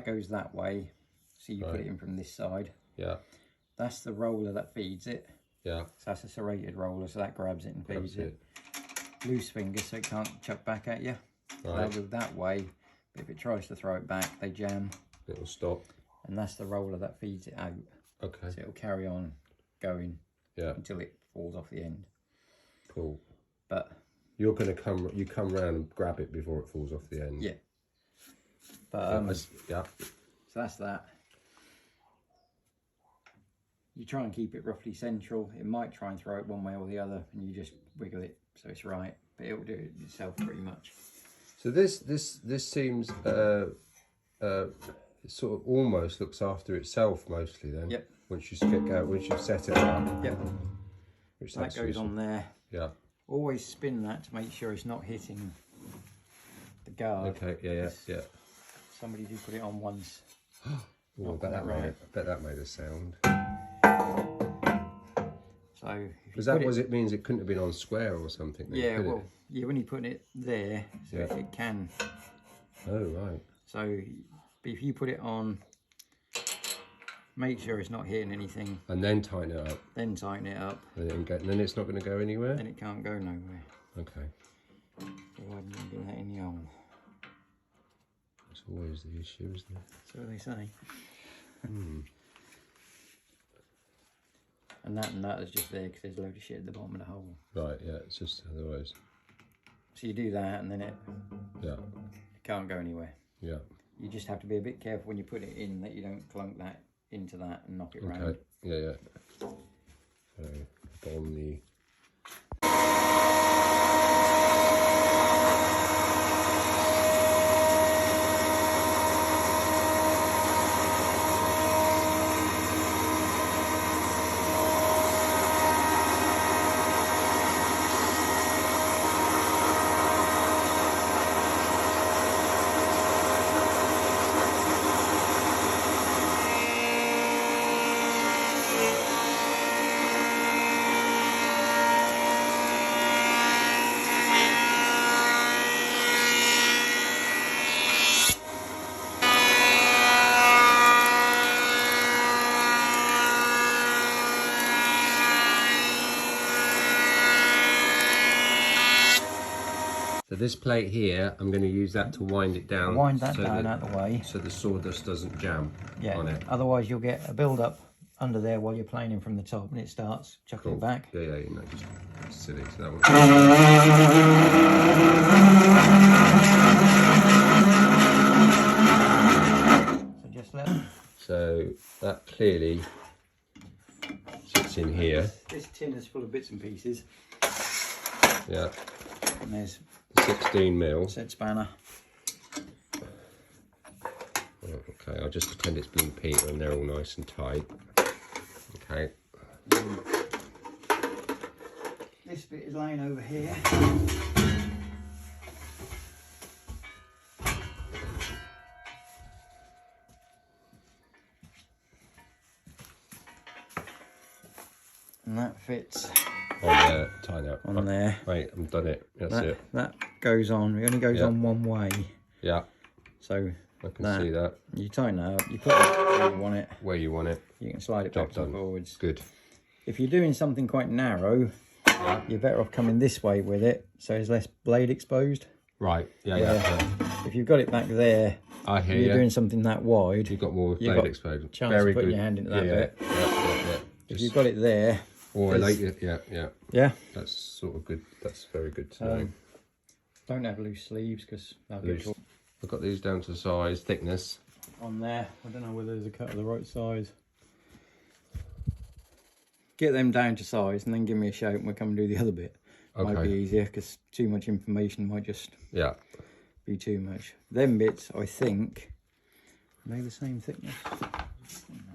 that goes that way. So you put it in from this side. Yeah. That's the roller that feeds it. Yeah. So that's a serrated roller, so that grabs it and feeds it. Loose fingers, so it can't chuck back at you. Right. They'll go that way, but if it tries to throw it back, they jam. It'll stop. And that's the roller that feeds it out. Okay. So it'll carry on going until it falls off the end. Cool. But you're gonna come round and grab it before it falls off the end. Yeah. But yeah. So that's that. You try and keep it roughly central. It might try and throw it one way or the other, and you just wiggle it so it's right. But it'll do it itself pretty much. So this seems it sort of almost looks after itself mostly then. Yep. Once you set it up. Yep. Which that goes on there. Yeah. Always spin that to make sure it's not hitting the guard. Okay. Yeah. Somebody did put it on once. Oh, I bet that made a sound. So because that was, it means it couldn't have been on square or something. Then, yeah, well, you're only putting it there, so it can. Oh, right. So if you put it on, make sure it's not hitting anything. And then tighten it up. Then tighten it up. And then it's not going to go anywhere? Then it can't go nowhere. Okay. So why didn't you do that in the old? That's always the issue, isn't it? That's what they say. Hmm. And that is just there because there's a load of shit at the bottom of the hole. Right, yeah, it's just otherwise. So you do that and then it can't go anywhere. Yeah. You just have to be a bit careful when you put it in that you don't clunk that into that and knock it round. Yeah. So on the So this plate here, I'm going to use that to wind it down. Wind that down out the way. So the sawdust doesn't jam on it. Otherwise you'll get a build up under there while you're planing from the top and it starts chucking back. Yeah, you know, just silly. So that one. So just let So that clearly sits in here. This tin is full of bits and pieces. Yeah. And there's 16 mil. set spanner. Okay, I'll just pretend it's been Peter and they're all nice and tight. Okay. This bit is laying over here. And that fits on there, tighten up. On there. Right, I've done it. That's it. That goes on. It only goes on one way. Yeah. So I can see that. You tighten that up. You put it where you want it. Where you want it. You can slide it back and forwards. Good. If you're doing something quite narrow, you're better off coming this way with it, so there's less blade exposed. Right. Yeah. If you've got it back there, I hear you're doing something that wide. You've got more blade exposed. Chance of putting your hand into that bit. Yeah. If you've got it there. Or like it. Yeah. Yeah. That's sort of good. That's very good to know. Don't have loose sleeves because they'll get caught. I've got these down to size, thickness. On there, I don't know whether there's a cut of the right size. Get them down to size and then give me a shout and we'll come and do the other bit. Okay. Might be easier because too much information might just be too much. Them bits, I think, are they the same thickness?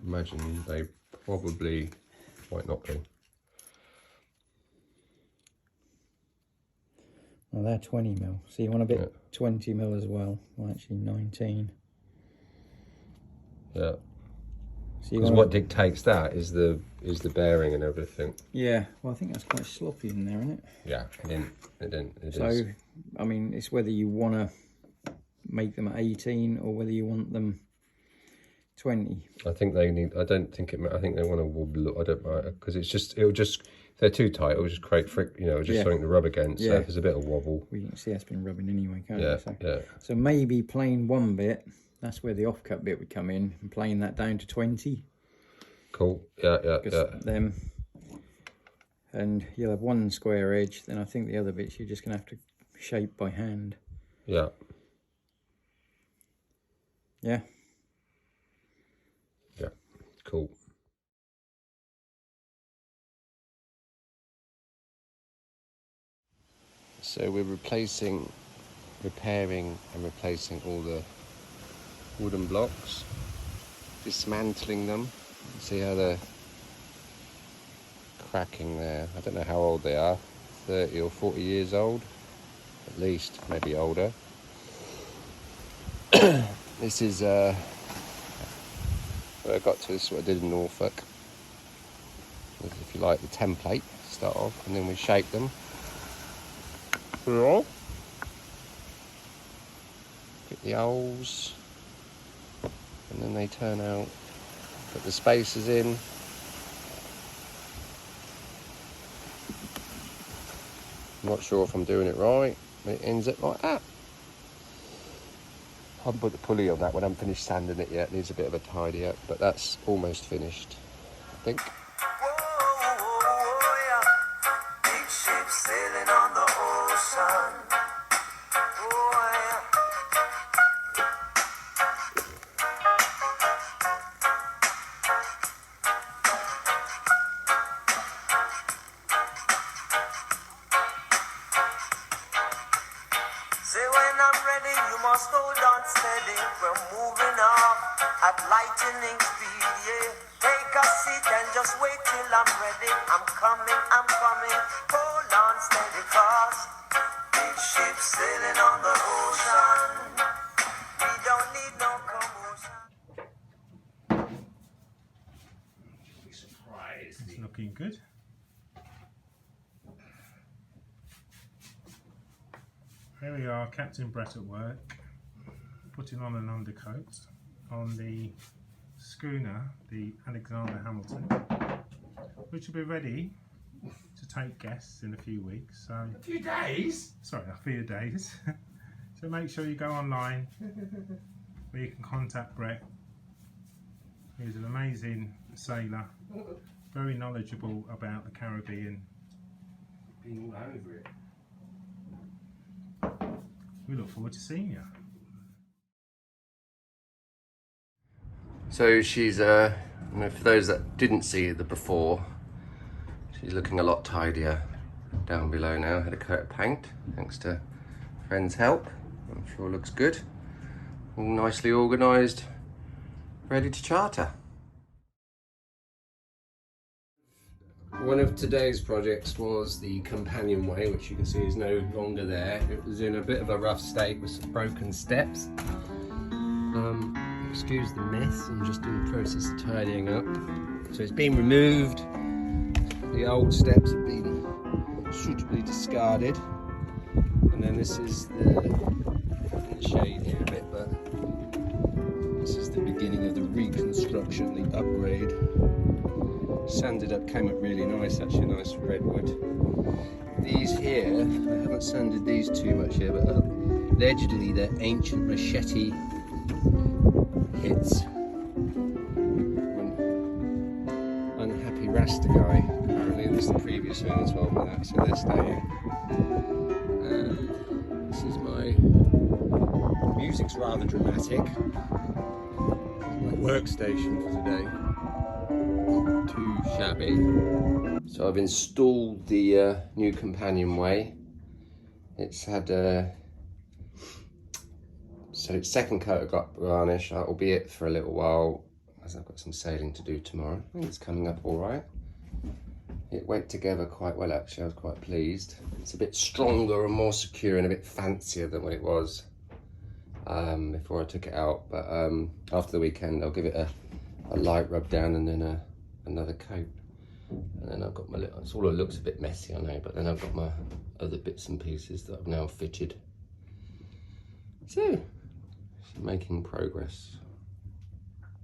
Imagine they probably might not be. Well, they're 20 mil. So you want a bit 20 mil as well. Well, actually 19. Yeah. So because what dictates that is the bearing and everything. Yeah. Well, I think that's quite sloppy in there, isn't it? Yeah. It so, is. I mean, it's whether you want to make them at 18 or whether you want them 20. I think they need. I don't think it. I think they want to wobble. I don't mind because it's just. It'll just. If they're too tight, it'll just create friction. You know, just something to rub against. So if there's a bit of wobble. Well, you can see that's been rubbing anyway, can't Yeah. you? So, Yeah. so maybe plane one bit. That's where the offcut bit would come in, and plane that down to 20. Cool. Yeah. Yeah. Yeah. Them. And you'll have one square edge. Then I think the other bits you're just gonna have to shape by hand. Yeah. Yeah. Yeah. Cool. So we're repairing and replacing all the wooden blocks, dismantling them. See how they're cracking there. I don't know how old they are, 30 or 40 years old, at least, maybe older. This is where I got to. This is what I did in Norfolk. If you like, the template to start off, and then we shape them. Get the holes, and then they turn out. Put the spacers in. I'm not sure if I'm doing it right, but it ends up like that. I haven't put the pulley on that one. I haven't finished sanding it yet. It needs a bit of a tidy up, but that's almost finished, I think. Big ship sailing on the ocean. Say when I'm ready, you must hold on steady. We're moving off at lightning speed, yeah. Take a seat and just wait till I'm ready. I'm coming, hold on steady, cause big ship sailing on the ocean. We don't need no commotion. It's looking good. Here we are, Captain Brett at work, putting on an undercoat on the schooner, the Alexander Hamelton, which will be ready to take guests in a few weeks. So a few days? Sorry, a few days. So make sure you go online where you can contact Brett. He's an amazing sailor, very knowledgeable about the Caribbean. Been all over it. We look forward to seeing you. So she's, for those that didn't see the before, she's looking a lot tidier down below now. Had a coat of paint, thanks to friend's help. I'm sure looks good. All nicely organised, ready to charter. One of today's projects was the companionway, which you can see is no longer there. It was in a bit of a rough state with some broken steps. Excuse the mess, I'm just in the process of tidying up. So it's been removed. The old steps have been suitably discarded. And then this is in the shade here a bit, but this is the beginning of the reconstruction, the upgrade. Sanded up, came up really nice, actually, nice redwood. These here, I haven't sanded these too much here, but allegedly they're ancient machete hits. An unhappy Rasta guy, apparently, this is the previous owner told me that, so they're staying. And this is my, music's rather dramatic. My workstation for today. Too shabby. So I've installed the new companionway. It's had so its second coat of varnish, albeit for a little while, as I've got some sailing to do tomorrow. I think it's coming up all right. It went together quite well, actually. I was quite pleased. It's a bit stronger and more secure and a bit fancier than what it was before I took it out. But after the weekend, I'll give it a light rub down and then another coat. And then I've got my little, it looks a bit messy, I know, but then I've got my other bits and pieces that I've now fitted. So, making progress.